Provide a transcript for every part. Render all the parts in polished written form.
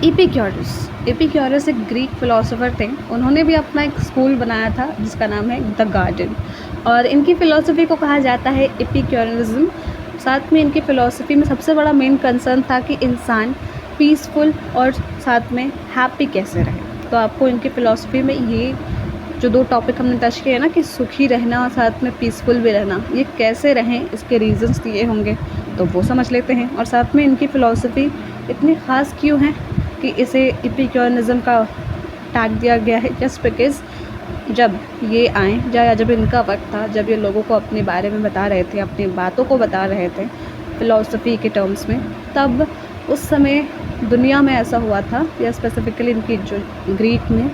एपिक्योरस एक Greek philosopher थे। उन्होंने भी अपना एक स्कूल बनाया था जिसका नाम है द गार्डन, और इनकी फ़िलासफ़ी को कहा जाता है एपिक्यूरियनिज़्म। साथ में इनकी फ़िलासफ़ी में सबसे बड़ा मेन कंसर्न था कि इंसान पीसफुल और साथ में हैप्पी कैसे रहे। तो आपको इनकी फ़िलासफ़ी में ये जो 2 टॉपिक हमने टच किए हैं ना, कि सुखी रहना और साथ में पीसफुल भी रहना, ये कैसे रहें, इसके रीज़न्स दिए होंगे, तो वो समझ लेते हैं। और साथ में इनकी फ़िलासफ़ी इतनी ख़ास क्यों है कि इसे एपिक्यूरियनिज़्म का टैग दिया गया है, जस्ट बिकॉज़ जब ये आए या जब इनका वक्त था, जब ये लोगों को अपने बारे में बता रहे थे, अपनी बातों को बता रहे थे फ़िलासफ़ी के टर्म्स में, तब उस समय दुनिया में ऐसा हुआ था, या स्पेसिफ़िकली इनकी जो ग्रीक में,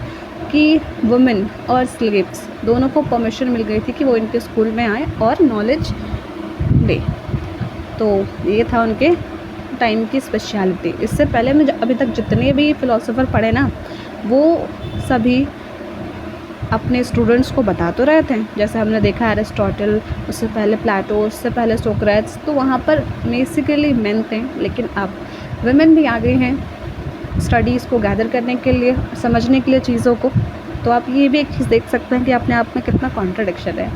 कि वुमेन और स्लेव्स दोनों को परमिशन मिल गई थी कि वो इनके स्कूल में आए और नॉलेज दें। तो ये था उनके टाइम की स्पेशलिटी। इससे पहले में अभी तक जितने भी फ़िलासफ़र पढ़े ना, वो सभी अपने स्टूडेंट्स को बता तो रहे थे। जैसे हमने देखा एरिस्टोटल, उससे पहले प्लेटो, उससे पहले सोक्रेट्स, तो वहाँ पर बेसिकली मेन थे। लेकिन अब वुमेन भी आ गई हैं स्टडीज़ को गैदर करने के लिए, समझने के लिए चीज़ों को। तो आप ये भी एक चीज़ देख सकते हैं कि अपने आप में कितना कॉन्ट्रडिक्शन है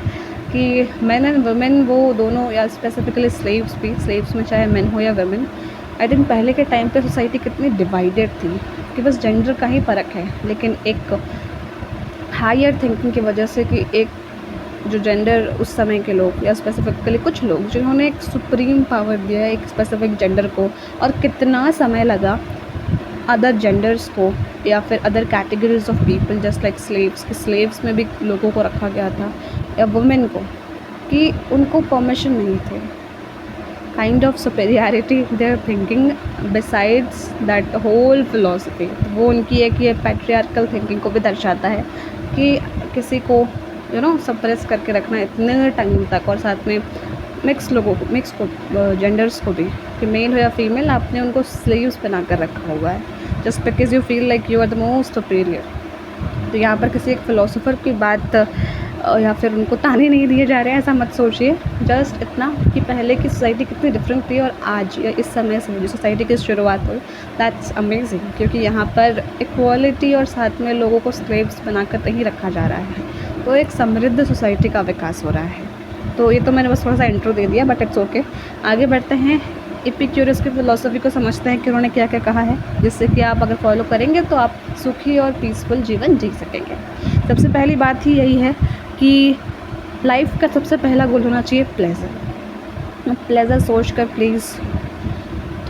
कि मेन एंड वुमेन वो दोनों, या स्पेसिफिकली स्लेव्स में चाहे मेन हो या वुमेन, आई थिंक पहले के टाइम पे सोसाइटी कितनी डिवाइडेड थी कि बस जेंडर का ही फ़र्क है। लेकिन एक हायर थिंकिंग की वजह से, कि एक जो जेंडर उस समय के लोग, या स्पेसिफिकली कुछ लोग जिन्होंने एक सुप्रीम पावर दिया है एक स्पेसिफिक जेंडर को, और कितना समय लगा अदर जेंडर्स को या फिर other categories of people just like slaves में भी लोगों को रखा गया था, या वुमेन को, कि उनको परमिशन नहीं थे। Kind of superiority they are thinking besides that whole philosophy. वो उनकी एक ये पैट्रियार्कल थिंकिंग को भी दर्शाता है कि किसी को सप्रेस करके रखना इतने टाइम तक, और साथ में मिक्स जेंडर्स को भी, कि मेल हो या फीमेल, आपने उनको स्लीव्स बना कर रखा हुआ है just because you feel like you are the most superior. तो यहाँ पर किसी एक फ़िलासफ़र की बात या फिर उनको ताने नहीं दिए जा रहे हैं, ऐसा मत सोचिए। जस्ट इतना कि पहले की सोसाइटी कितनी डिफरेंट थी और आज या इस समय से जो सोसाइटी की शुरुआत हुई, दैट्स अमेजिंग। क्योंकि यहाँ पर इक्वालिटी और साथ में लोगों को स्लेव्स बनाकर नहीं रखा जा रहा है। तो एक समृद्ध सोसाइटी का विकास हो रहा है। तो ये तो मैंने बस थोड़ा सा इंट्रो दे दिया, बट इट्स ओके। आगे बढ़ते हैं, एपिक्यूरियस की फ़िलासफ़ी को समझते हैं कि उन्होंने क्या क्या कहा है, जिससे कि आप अगर फॉलो करेंगे तो आप सुखी और पीसफुल जीवन जी सकेंगे। सबसे पहली बात ही यही है कि लाइफ का सबसे पहला गोल होना चाहिए प्लेज़र। प्लेज़र सोच कर प्लीज़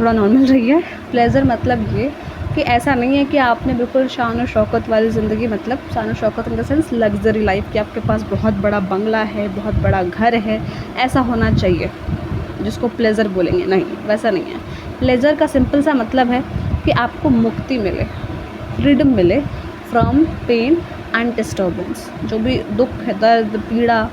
थोड़ा नॉर्मल रहिए। प्लेज़र मतलब ये कि ऐसा नहीं है कि आपने बिल्कुल शान और शौकत वाली ज़िंदगी, मतलब शान और Shaukat in the sense luxury life, कि आपके पास बहुत बड़ा बंगला है, बहुत बड़ा घर है, ऐसा होना चाहिए जिसको प्लेज़र बोलेंगे। नहीं, वैसा नहीं है। प्लेज़र का सिंपल सा मतलब है कि आपको मुक्ति मिले, फ्रीडम मिले फ्रॉम पेन एंड डिस्टर्बेंस। जो भी दुख है, दर्द, पीड़ा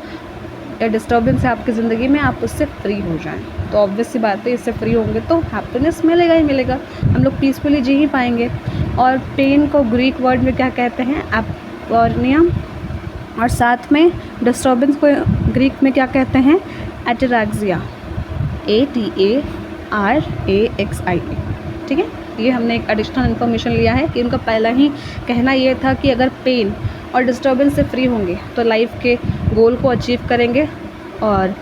या डिस्टर्बेंस है आपकी ज़िंदगी में, आप उससे फ्री हो जाएं। तो ऑब्वियस सी बात है, इससे फ्री होंगे तो हैप्पीनेस मिलेगा ही मिलेगा, हम लोग पीसफुली जी ही पाएंगे। और पेन को ग्रीक वर्ड में क्या कहते हैं? एपोर्निया। और साथ में डिस्टर्बेंस को ग्रीक में क्या कहते हैं? एटेराक्सिया। ATARAXIA। ठीक है, ये हमने एक एडिशनल इन्फॉर्मेशन लिया है कि उनका पहला ही कहना ये था कि अगर पेन और डिस्टर्बेंस से फ्री होंगे तो लाइफ के गोल को अचीव करेंगे और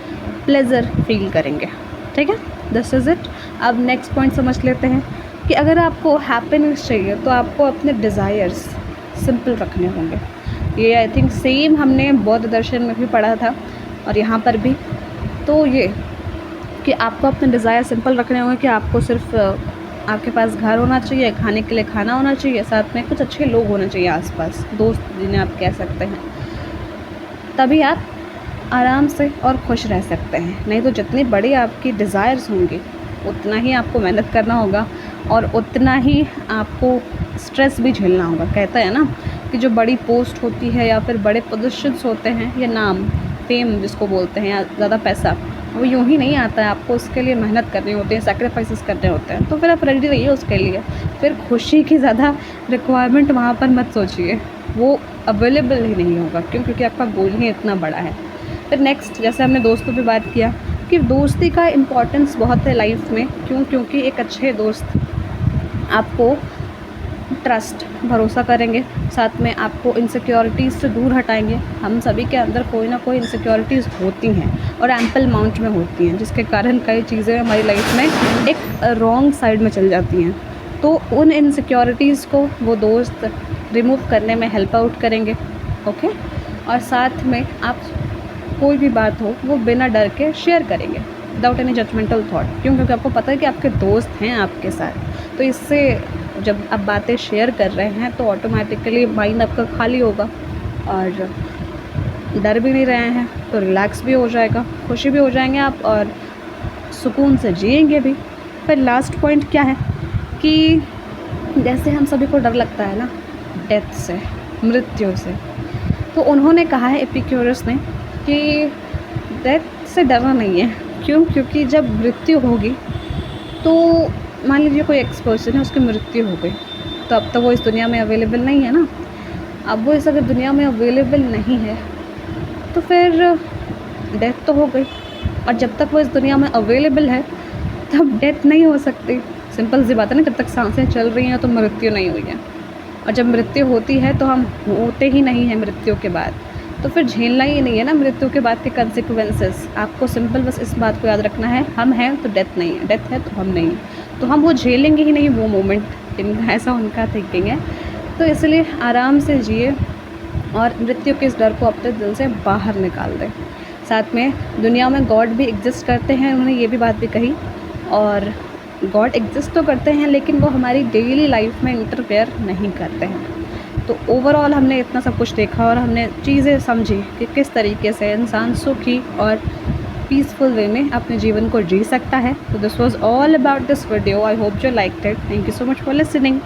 प्लेज़र फील करेंगे। ठीक है, दिस इज़ इट। अब नेक्स्ट पॉइंट समझ लेते हैं कि अगर आपको हैप्पीनेस चाहिए तो आपको अपने डिज़ायर्स सिंपल रखने होंगे। ये आई थिंक सेम हमने बौद्ध दर्शन में भी पढ़ा था और यहाँ पर भी। तो ये कि आपको अपने डिज़ायर सिंपल रखने होंगे कि आपको सिर्फ आपके पास घर होना चाहिए, खाने के लिए खाना होना चाहिए, साथ में कुछ अच्छे लोग होने चाहिए आसपास, दोस्त जिन्हें आप कह सकते हैं। तभी आप आराम से और खुश रह सकते हैं। नहीं तो जितनी बड़ी आपकी डिज़ायर्स होंगी उतना ही आपको मेहनत करना होगा और उतना ही आपको स्ट्रेस भी झेलना होगा। कहता है ना कि जो बड़ी पोस्ट होती है या फिर बड़े पोजीशंस होते हैं, या नाम, फेम जिसको बोलते हैं, या ज़्यादा पैसा, वो यूँ ही नहीं आता है। आपको उसके लिए मेहनत करनी होती है, सैक्रिफाइसेस करने होते हैं। तो फिर आप रेडी रहिए उसके लिए। फिर खुशी की ज़्यादा रिक्वायरमेंट वहाँ पर मत सोचिए, वो अवेलेबल ही नहीं होगा। क्यों? क्योंकि आपका गोल ही इतना बड़ा है। फिर नेक्स्ट, जैसे हमने दोस्तों पे बात किया कि दोस्ती का इम्पोर्टेंस बहुत है लाइफ में। क्यों? क्योंकि एक अच्छे दोस्त आपको ट्रस्ट, भरोसा करेंगे, साथ में आपको इनसिक्योरिटीज़ से दूर हटाएंगे। हम सभी के अंदर कोई ना कोई इनसिक्योरिटीज़ होती हैं और एम्पल अमाउंट में होती हैं, जिसके कारण कई चीज़ें हमारी लाइफ में एक रॉन्ग साइड में चल जाती हैं। तो उन इनसिक्योरिटीज़ को वो दोस्त रिमूव करने में हेल्प आउट करेंगे, ओके। और साथ में आप कोई भी बात हो वो बिना डर के शेयर करेंगे विदाउट एनी जजमेंटल थॉट। क्यों? क्योंकि आपको पता है कि आपके दोस्त हैं आपके साथ। तो इससे जब आप बातें शेयर कर रहे हैं तो ऑटोमेटिकली माइंड आपका खाली होगा और डर भी नहीं रहे हैं तो रिलैक्स भी हो जाएगा, खुशी भी हो जाएंगे आप और सुकून से जिएंगे भी। फिर लास्ट पॉइंट क्या है कि जैसे हम सभी को डर लगता है ना डेथ से, मृत्यु से, तो उन्होंने कहा है एपिक्यूरस ने कि डेथ से डरना नहीं है। क्यों? क्योंकि जब मृत्यु होगी तो मान लीजिए कोई एक्स पर्सन है, उसकी मृत्यु हो गई, तो अब तो वो इस दुनिया में अवेलेबल नहीं है ना। अब वो इस अगर दुनिया में अवेलेबल नहीं है तो फिर डेथ तो हो गई, और जब तक वो इस दुनिया में अवेलेबल है तब डेथ नहीं हो सकती। सिंपल सी बात है ना, जब तक सांसें चल रही हैं तो मृत्यु नहीं हुई है, और जब मृत्यु होती है तो हम होते ही नहीं हैं मृत्यु के बाद। तो फिर झेलना ही नहीं है ना मृत्यु के बाद के कंसिक्वेंसेस। आपको सिंपल बस इस बात को याद रखना है, हम हैं तो डेथ नहीं है, डेथ है तो हम नहीं हैं, तो हम वो झेलेंगे ही नहीं वो मोमेंट। ऐसा उनका थिंकिंग है। तो इसलिए आराम से जिए और मृत्यु के इस डर को अपने दिल से बाहर निकाल दें। साथ में दुनिया में गॉड भी एग्जिस्ट करते हैं, उन्होंने ये भी बात भी कही। और गॉड एग्जिस्ट तो करते हैं लेकिन वो हमारी डेली लाइफ में इंटरफेयर नहीं करते हैं। तो ओवरऑल हमने इतना सब कुछ देखा और हमने चीज़ें समझी कि किस तरीके से इंसान सुखी और पीसफुल वे में अपने जीवन को जी सकता है। तो this was all about this video. I hope you liked it. Thank you so much for listening.